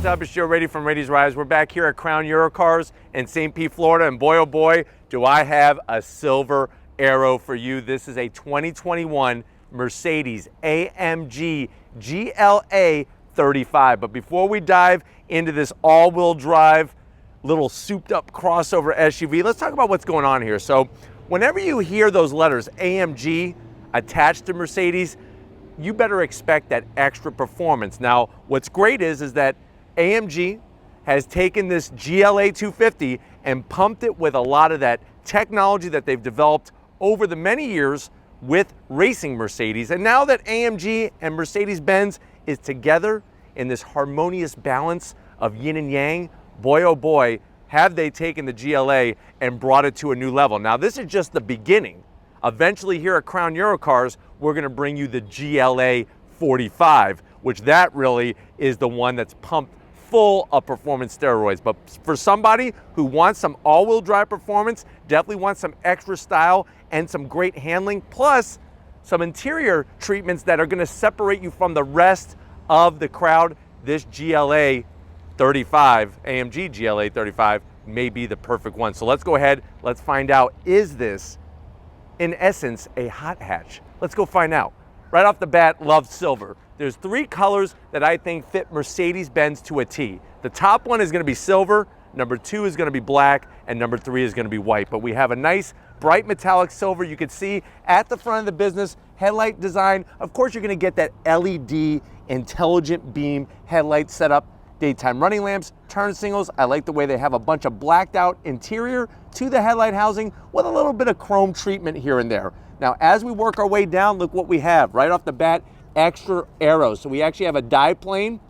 What's up? It's Joe Rady from Rady's Rise. We're back here at Crown Eurocars in St. Pete, Florida, and boy, oh boy, do I have a silver aero for you. This is a 2021 Mercedes AMG GLA 35. But before we dive into this all-wheel drive, little souped-up crossover SUV, let's talk about what's going on here. So whenever you hear those letters AMG attached to Mercedes, you better expect that extra performance. Now, what's great is that AMG has taken this GLA 250 and pumped it with a lot of that technology that they've developed over the many years with racing Mercedes. And now that AMG and Mercedes-Benz is together in this harmonious balance of yin and yang, boy oh boy, have they taken the GLA and brought it to a new level. Now, this is just the beginning. Eventually here at Crown Eurocars, we're gonna bring you the GLA 45, which that really is the one that's pumped full of performance steroids. But for somebody who wants some all-wheel drive performance, definitely wants some extra style and some great handling, plus some interior treatments that are gonna separate you from the rest of the crowd, this GLA 35, AMG GLA 35, may be the perfect one. So let's go ahead, let's find out, is this in essence a hot hatch? Let's go find out. Right off the bat, love silver. There's three colors that I think fit Mercedes-Benz to a T. The top one is gonna be silver, number two is gonna be black, and number three is gonna be white. But we have a nice bright metallic silver. You can see at the front of the business, headlight design. Of course, you're gonna get that LED intelligent beam headlight setup. Daytime running lamps, turn signals. I like the way they have a bunch of blacked out interior to the headlight housing with a little bit of chrome treatment here and there. Now, as we work our way down, look what we have. Right off the bat, extra aero. So we actually have a dive plane,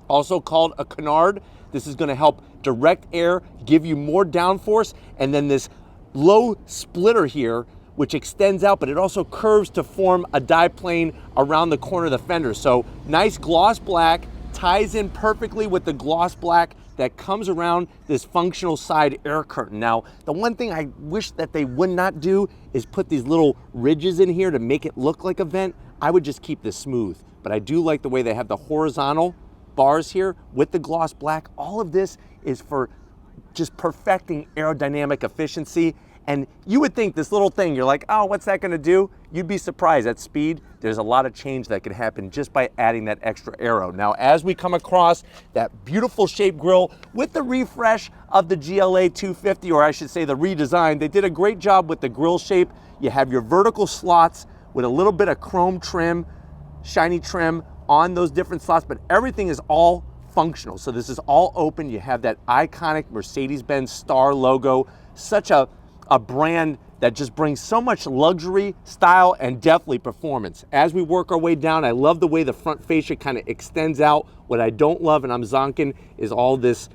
also called a canard. This is gonna help direct air, give you more downforce, and then this low splitter here, which extends out, but it also curves to form a dive plane around the corner of the fender. So nice gloss black, ties in perfectly with the gloss black that comes around this functional side air curtain. Now, the one thing I wish that they would not do is put these little ridges in here to make it look like a vent. I would just keep this smooth, but I do like the way they have the horizontal bars here with the gloss black. All of this is for just perfecting aerodynamic efficiency. And you would think this little thing, you're like, oh, what's that gonna do? You'd be surprised. At speed, there's a lot of change that could happen just by adding that extra aero. Now, as we come across that beautiful shaped grille with the refresh of the GLA 250, or I should say the redesign, they did a great job with the grille shape. You have your vertical slots with a little bit of chrome trim, shiny trim on those different slots, but everything is all functional. So this is all open. You have that iconic Mercedes-Benz star logo, such a brand that just brings so much luxury, style, and definitely performance. As we work our way down, I love the way the front fascia kind of extends out. What I don't love, and I'm zonking, is all this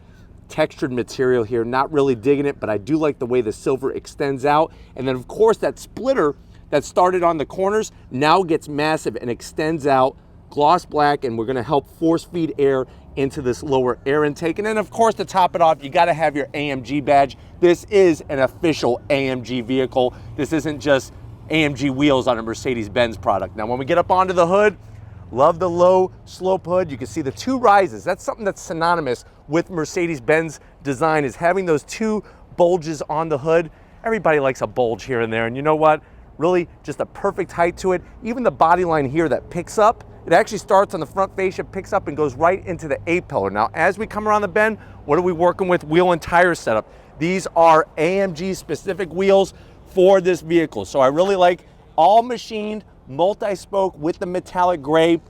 textured material here. Not really digging it, but I do like the way the silver extends out. And then of course that splitter that started on the corners now gets massive and extends out, gloss black, and we're gonna help force feed air into this lower air intake. And then of course, to top it off, you gotta have your AMG badge. This is an official AMG vehicle. This isn't just AMG wheels on a Mercedes-Benz product. Now, when we get up onto the hood, love the low slope hood. You can see the two rises. That's something that's synonymous with Mercedes-Benz design, is having those two bulges on the hood. Everybody likes a bulge here and there, and you know what? Really just a perfect height to it. Even the body line here that picks up, it actually starts on the front fascia, picks up and goes right into the A-pillar. Now, as we come around the bend, what are we working with? Wheel and tire setup. These are AMG specific wheels for this vehicle. So I really like all machined, multi-spoke with the metallic gray.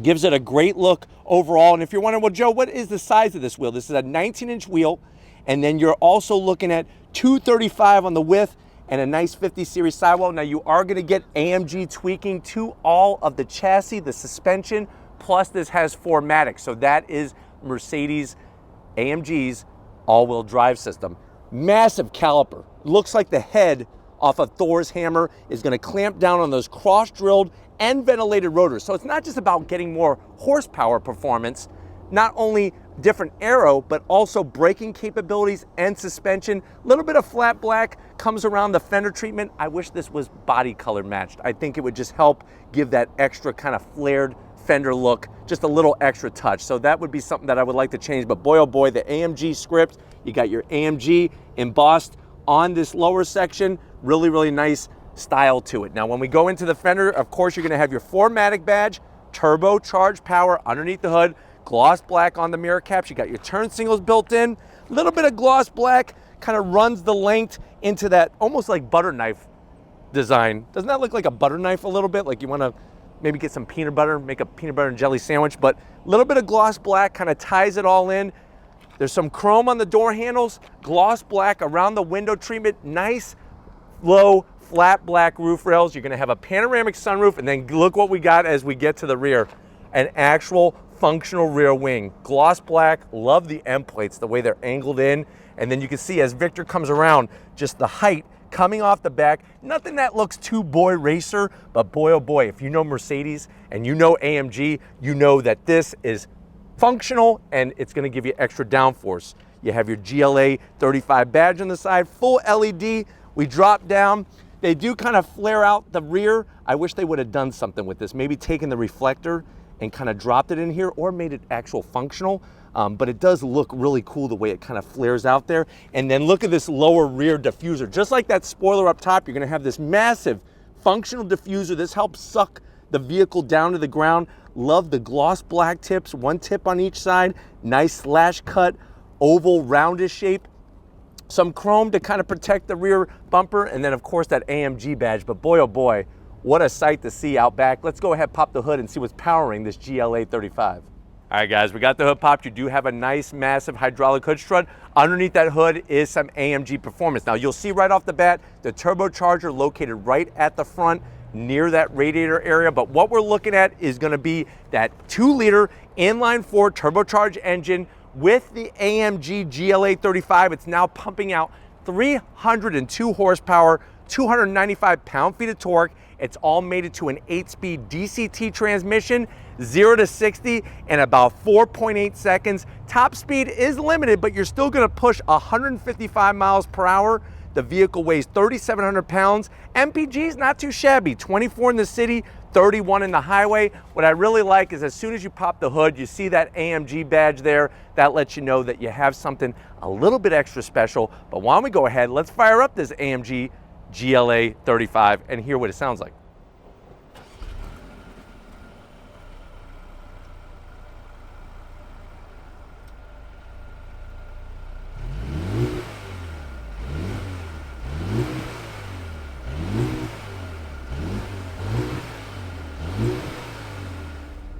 Gives it a great look overall. And if you're wondering, well, Joe, what is the size of this wheel? This is a 19-inch wheel. And then you're also looking at 235 on the width and a nice 50 series sidewall. Now, you are gonna get AMG tweaking to all of the chassis, the suspension, plus this has 4MATIC. So that is Mercedes AMG's all-wheel drive system. Massive caliper. Looks like the head off of Thor's hammer is gonna clamp down on those cross-drilled and ventilated rotors. So it's not just about getting more horsepower performance, not only different aero, but also braking capabilities and suspension. A little bit of flat black comes around the fender treatment. I wish this was body color matched. I think it would just help give that extra kind of flared fender look just a little extra touch. So that would be something that I would like to change. But boy, oh boy, the AMG script, you got your AMG embossed on this lower section. Really, really nice style to it. Now, when we go into the fender, of course, you're gonna have your 4MATIC badge, turbocharged power underneath the hood, gloss black on the mirror caps. You got your turn signals built in, a little bit of gloss black, kind of runs the length into that almost like butter knife design. Doesn't that look like a butter knife a little bit? Like you wanna maybe get some peanut butter, make a peanut butter and jelly sandwich, but a little bit of gloss black kind of ties it all in. There's some chrome on the door handles, gloss black around the window treatment, nice, low, flat black roof rails. You're gonna have a panoramic sunroof, and then look what we got as we get to the rear. An actual functional rear wing. Gloss black, love the end plates, the way they're angled in. And then you can see as Victor comes around, just the height coming off the back. Nothing that looks too boy racer, but boy oh boy, if you know Mercedes and you know AMG, you know that this is functional and it's gonna give you extra downforce. You have your GLA 35 badge on the side, full LED. We drop down. They do kind of flare out the rear. I wish they would have done something with this, maybe taken the reflector and kind of dropped it in here or made it actual functional. But it does look really cool the way it kind of flares out there. And then look at this lower rear diffuser. Just like that spoiler up top, you're gonna have this massive functional diffuser. This helps suck the vehicle down to the ground. Love the gloss black tips, one tip on each side, nice slash cut, oval roundish shape. Some chrome to kind of protect the rear bumper, and then of course that AMG badge. But boy, oh boy, what a sight to see out back. Let's go ahead, pop the hood and see what's powering this GLA 35. All right guys, we got the hood popped. You do have a nice massive hydraulic hood strut. Underneath that hood is some AMG performance. Now you'll see right off the bat, the turbocharger located right at the front near that radiator area. But what we're looking at is gonna be that 2-liter inline-4 turbocharged engine with the AMG GLA 35. It's now pumping out 302 horsepower, 295 pound-feet of torque. It's all mated to an 8-speed DCT transmission, 0 to 60 in about 4.8 seconds. Top speed is limited, but you're still gonna push 155 miles per hour. The vehicle weighs 3,700 pounds. MPG is not too shabby, 24 in the city, 31 in the highway. What I really like is as soon as you pop the hood, you see that AMG badge there. That lets you know that you have something a little bit extra special. But why don't we go ahead, let's fire up this AMG GLA 35 and hear what it sounds like.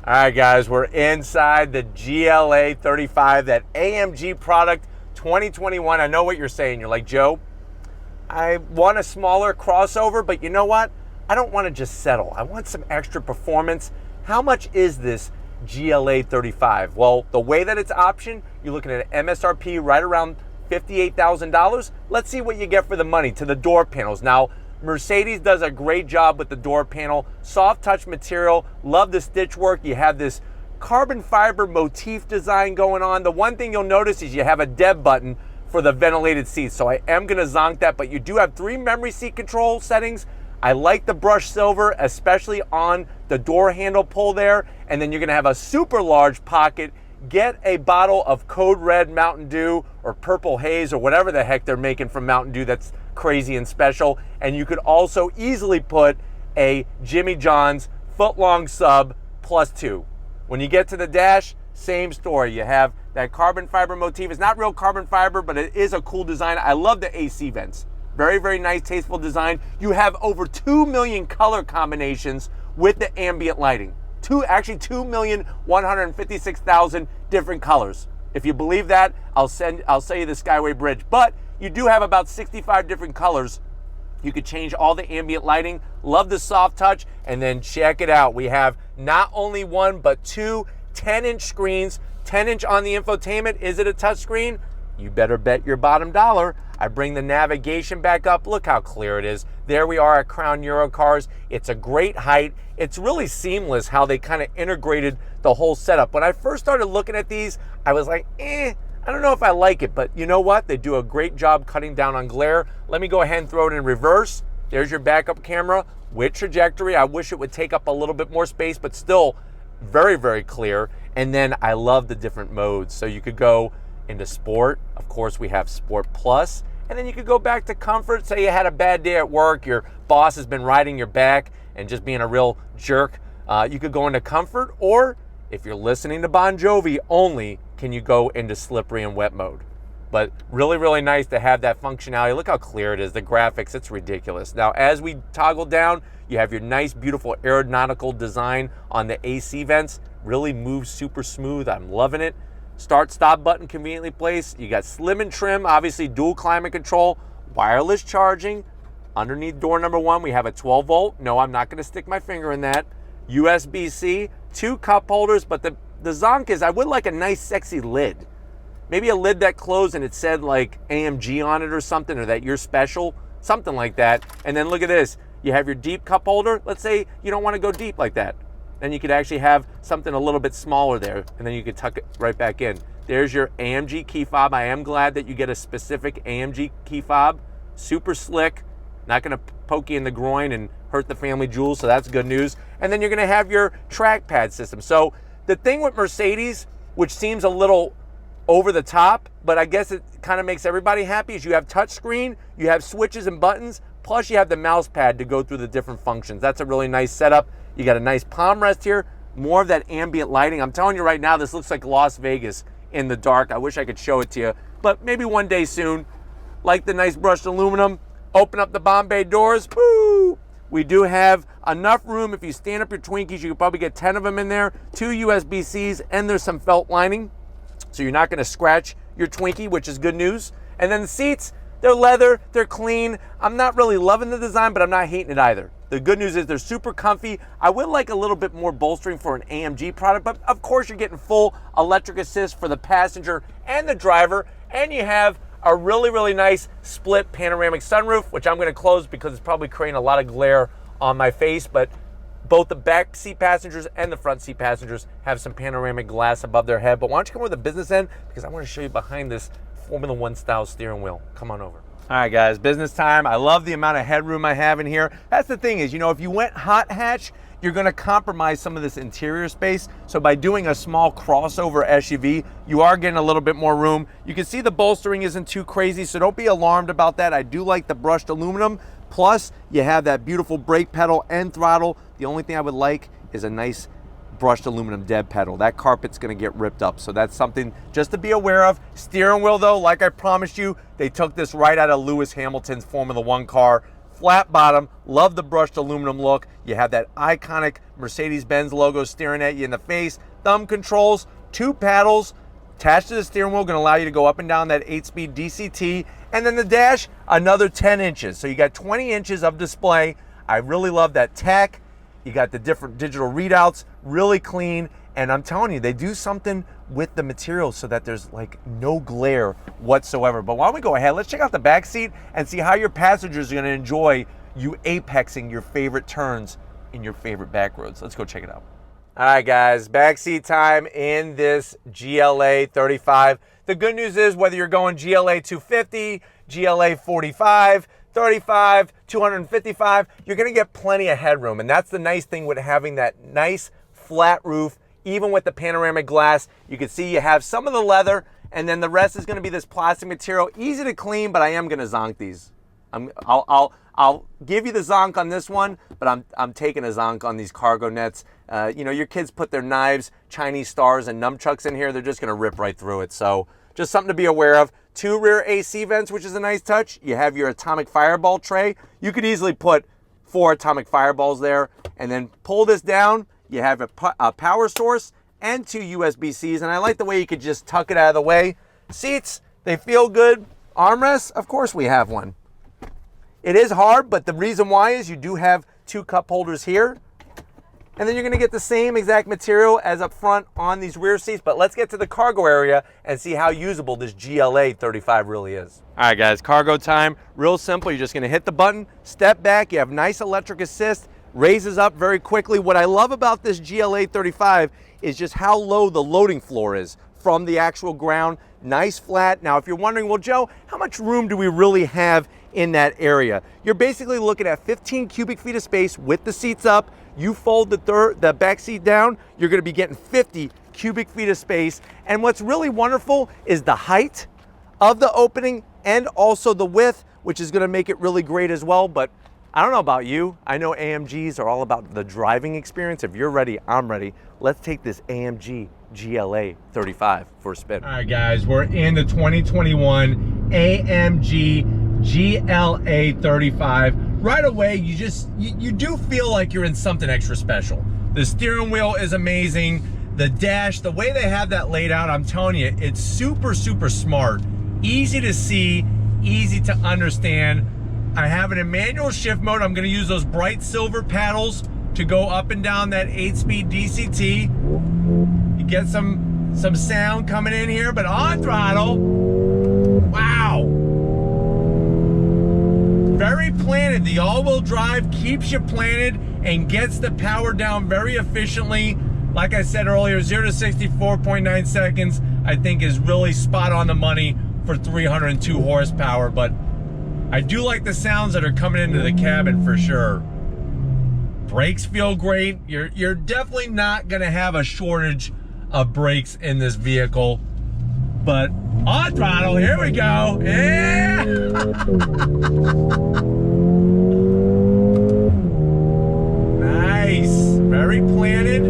All right guys, we're inside the GLA 35, that AMG product 2021. I know what you're saying. You're like, Joe, I want a smaller crossover, but you know what? I don't want to just settle. I want some extra performance. How much is this GLA 35? Well, the way that it's optioned, you're looking at an MSRP right around $58,000. Let's see what you get for the money to the door panels. Now, Mercedes does a great job with the door panel. Soft touch material, love the stitch work. You have this carbon fiber motif design going on. The one thing you'll notice is you have a dead button for the ventilated seats. So I am gonna zonk that, but you do have 3 memory seat control settings. I like the brushed silver, especially on the door handle pull there. And then you're gonna have a super large pocket. Get a bottle of Code Red Mountain Dew or Purple Haze or whatever the heck they're making from Mountain Dew that's crazy and special. And you could also easily put a Jimmy John's foot-long sub +2. When you get to the dash, same story. You have that carbon fiber motif. It's not real carbon fiber, but it is a cool design. I love the AC vents. Very, very nice, tasteful design. You have over 2 million color combinations with the ambient lighting. Actually 2,156,000 different colors. If you believe that, I'll sell you the Skyway Bridge. But you do have about 65 different colors. You could change all the ambient lighting. Love the soft touch. And then check it out. We have not only one, but 2 10-inch screens. 10-inch on the infotainment. Is it a touch screen? You better bet your bottom dollar. I bring the navigation back up. Look how clear it is. There we are at Crown Eurocars. It's a great height. It's really seamless how they kind of integrated the whole setup. When I first started looking at these, I was like, I don't know if I like it, but you know what? They do a great job cutting down on glare. Let me go ahead and throw it in reverse. There's your backup camera with trajectory. I wish it would take up a little bit more space, but still very, very clear. And then I love the different modes. So you could go into sport. Of course, we have Sport Plus. And then you could go back to comfort. Say you had a bad day at work, your boss has been riding your back and just being a real jerk. You could go into comfort, or if you're listening to Bon Jovi only, can you go into slippery and wet mode. But really, really nice to have that functionality. Look how clear it is, the graphics, it's ridiculous. Now, as we toggle down, you have your nice, beautiful aeronautical design on the AC vents. Really moves super smooth, I'm loving it. Start, stop button conveniently placed. You got slim and trim, obviously dual climate control, wireless charging. Underneath door number 1, we have a 12 volt. No, I'm not gonna stick my finger in that. USB-C, 2 cup holders, but the zonk is I would like a nice sexy lid. Maybe a lid that closed and it said like AMG on it or something, or that you're special, something like that. And then look at this, you have your deep cup holder. Let's say you don't wanna go deep like that. Then you could actually have something a little bit smaller there, and then you could tuck it right back in. There's your AMG key fob. I am glad that you get a specific AMG key fob. Super slick, not gonna poke you in the groin and hurt the family jewels, so that's good news. And then you're gonna have your trackpad system. So the thing with Mercedes, which seems a little over the top, but I guess it kind of makes everybody happy, is you have touchscreen, you have switches and buttons, plus you have the mouse pad to go through the different functions. That's a really nice setup. You got a nice palm rest here, more of that ambient lighting. I'm telling you right now, this looks like Las Vegas in the dark. I wish I could show it to you, but maybe one day soon. Like the nice brushed aluminum. Open up the Bombay doors, woo! We do have enough room. If you stand up your Twinkies, you could probably get 10 of them in there, 2 USB-Cs, and there's some felt lining, so you're not gonna scratch your Twinkie, which is good news. And then the seats, they're leather, they're clean. I'm not really loving the design, but I'm not hating it either. The good news is they're super comfy. I would like a little bit more bolstering for an AMG product, but of course you're getting full electric assist for the passenger and the driver, and you have a really, really nice split panoramic sunroof, which I'm gonna close because it's probably creating a lot of glare on my face, but both the back seat passengers and the front seat passengers have some panoramic glass above their head. But why don't you come over to the business end, because I wanna show you behind this Formula One style steering wheel. Come on over. All right, guys, business time. I love the amount of headroom I have in here. That's the thing is, you know, if you went hot hatch, you're gonna compromise some of this interior space. So by doing a small crossover SUV, you are getting a little bit more room. You can see the bolstering isn't too crazy, so don't be alarmed about that. I do like the brushed aluminum. Plus, you have that beautiful brake pedal and throttle. The only thing I would like is a nice brushed aluminum dead pedal. That carpet's gonna get ripped up, so that's something just to be aware of. Steering wheel though, like I promised you, they took this right out of Lewis Hamilton's Formula One car. Flat bottom, love the brushed aluminum look. You have that iconic Mercedes-Benz logo staring at you in the face. Thumb controls, 2 paddles attached to the steering wheel, gonna allow you to go up and down that 8-speed DCT. And then the dash, another 10 inches. So you got 20 inches of display. I really love that tech. You got the different digital readouts, really clean. And I'm telling you, they do something with the material so that there's like no glare whatsoever. But why don't we go ahead, let's check out the back seat and see how your passengers are gonna enjoy you apexing your favorite turns in your favorite back roads. Let's go check it out. All right, guys, backseat time in this GLA 35. The good news is whether you're going GLA 250, GLA 45, 35, 255, you're gonna get plenty of headroom. And that's the nice thing with having that nice flat roof, even with the panoramic glass. You can see you have some of the leather, and then the rest is gonna be this plastic material. Easy to clean, but I am gonna zonk these. I'll give you the zonk on this one, but I'm taking a zonk on these cargo nets. You know, your kids put their knives, Chinese stars, and nunchucks in here, they're just gonna rip right through it. So just something to be aware of. 2 rear AC vents, which is a nice touch. You have your atomic fireball tray. You could easily put 4 atomic fireballs there, and then pull this down. You have a power source and 2 USB-Cs, and I like the way you could just tuck it out of the way. Seats, they feel good. Armrests, of course we have one. It is hard, but the reason why is you do have 2 cup holders here. And then you're gonna get the same exact material as up front on these rear seats, but let's get to the cargo area and see how usable this GLA 35 really is. All right, guys, cargo time, real simple. You're just gonna hit the button, step back, you have nice electric assist, raises up very quickly. What I love about this GLA 35 is just how low the loading floor is from the actual ground. Nice flat. Now, if you're wondering, well, Joe, how much room do we really have in that area? You're basically looking at 15 cubic feet of space with the seats up. You fold the back seat down, you're gonna be getting 50 cubic feet of space. And what's really wonderful is the height of the opening and also the width, which is gonna make it really great as well. But I don't know about you. I know AMGs are all about the driving experience. If you're ready, I'm ready. Let's take this AMG GLA 35 for a spin. All right, guys, we're in the 2021 AMG GLA 35. Right away, you do feel like you're in something extra special. The steering wheel is amazing. The dash, the way they have that laid out, I'm telling you, it's super, super smart. Easy to see, easy to understand. I have it in manual shift mode. I'm gonna use those bright silver paddles to go up and down that 8-speed DCT. You get some sound coming in here, but on throttle, wow. Very planted. The all-wheel drive keeps you planted and gets the power down very efficiently. Like I said earlier, 0 to 64.9 seconds, I think is really spot on the money for 302 horsepower, but I do like the sounds that are coming into the cabin for sure. Brakes feel great. You're definitely not gonna have a shortage of brakes in this vehicle. But on throttle, here we go. Yeah! Nice, very planted.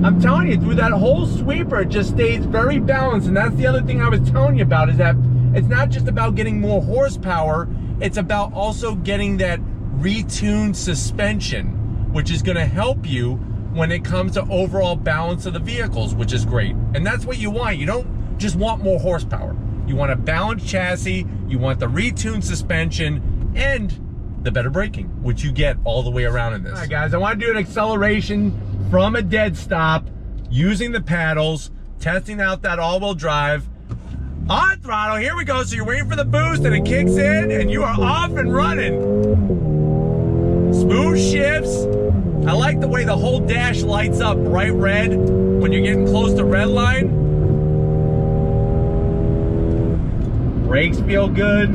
I'm telling you, through that whole sweeper, it just stays very balanced. And that's the other thing I was telling you about, is that it's not just about getting more horsepower, it's about also getting that retuned suspension, which is gonna help you when it comes to overall balance of the vehicles, which is great. And that's what you want. You don't just want more horsepower. You want a balanced chassis, you want the retuned suspension, and the better braking, which you get all the way around in this. All right, guys, I want to do an acceleration from a dead stop using the paddles, testing out that all-wheel drive. On throttle, here we go. So you're waiting for the boost and it kicks in and you are off and running. Smooth shifts. I like the way the whole dash lights up bright red when you're getting close to red line. Brakes feel good.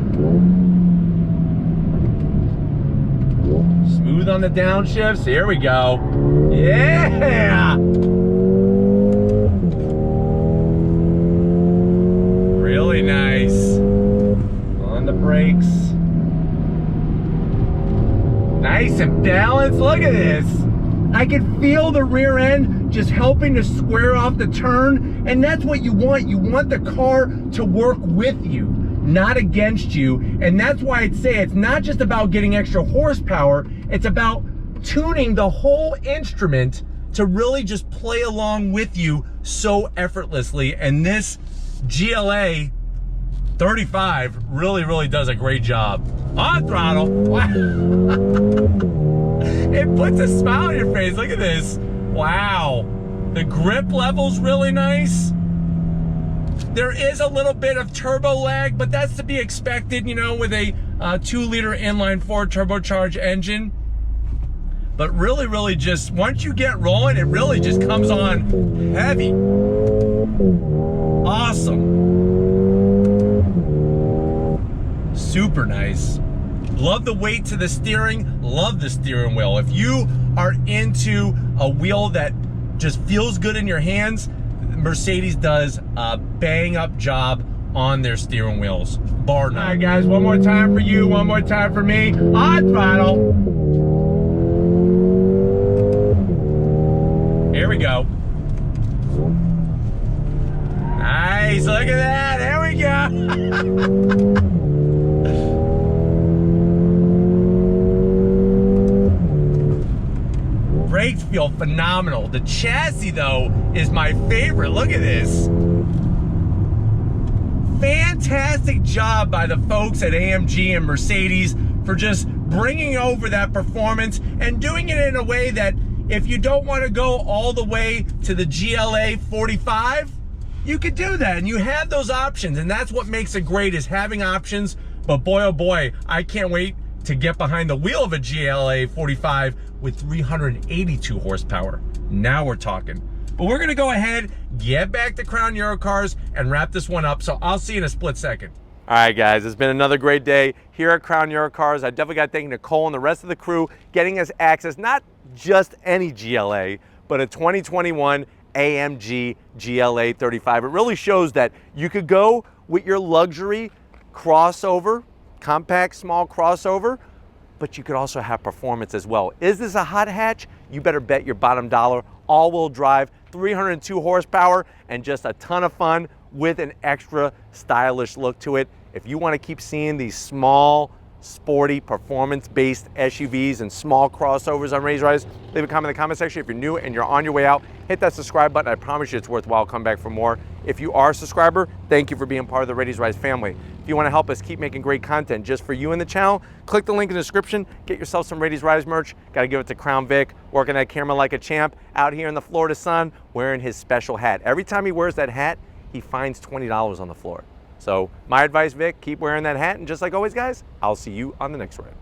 Smooth on the downshifts. Here we go. Yeah! Really nice. On the brakes. Nice and balanced. Look at this. I can feel the rear end just helping to square off the turn. And that's what you want. You want the car to work with you, not against you. And that's why I'd say it's not just about getting extra horsepower. It's about tuning the whole instrument to really just play along with you so effortlessly. And this GLA 35 really does a great job. On throttle. Wow. It puts a smile on your face. Look at this. Wow. The grip level's really nice. There is a little bit of turbo lag, but that's to be expected, you know, with a 2-liter inline-4 turbocharged engine. But really just, once you get rolling, it really just comes on heavy. Awesome. Super nice. Love the weight to the steering, love the steering wheel. If you are into a wheel that just feels good in your hands, Mercedes does a bang up job on their steering wheels, bar none. All right, guys, one more time for you, one more time for me. On throttle. Here we go. Nice, look at that, there we go. Brakes feel phenomenal. The chassis, though, is my favorite. Look at this. Fantastic job by the folks at AMG and Mercedes for just bringing over that performance and doing it in a way that if you don't want to go all the way to the GLA 45, you could do that. And you have those options. And that's what makes it great, is having options. But boy, oh boy, I can't wait to get behind the wheel of a GLA 45 with 382 horsepower. Now we're talking. But we're gonna go ahead, get back to Crown Eurocars and wrap this one up. So I'll see you in a split second. All right, guys, it's been another great day here at Crown Euro Cars. I definitely got to thank Nicole and the rest of the crew getting us access, not just any GLA, but a 2021 AMG GLA 35. It really shows that you could go with your luxury crossover, compact, small crossover, but you could also have performance as well. Is this a hot hatch? You better bet your bottom dollar. All-wheel drive, 302 horsepower, and just a ton of fun with an extra stylish look to it. If you want to keep seeing these small, sporty, performance-based SUVs and small crossovers on Raised Rise, leave a comment in the comment section. If you're new and you're on your way out, hit that subscribe button. I promise you it's worthwhile. Come back for more. If you are a subscriber, thank you for being part of the Raised Rise family. If you want to help us keep making great content just for you and the channel, click the link in the description. Get yourself some Raised Rise merch. Got to give it to Crown Vic, working that camera like a champ, out here in the Florida sun, wearing his special hat. Every time he wears that hat, he finds $20 on the floor. So my advice, Vic, keep wearing that hat. And just like always, guys, I'll see you on the next ride.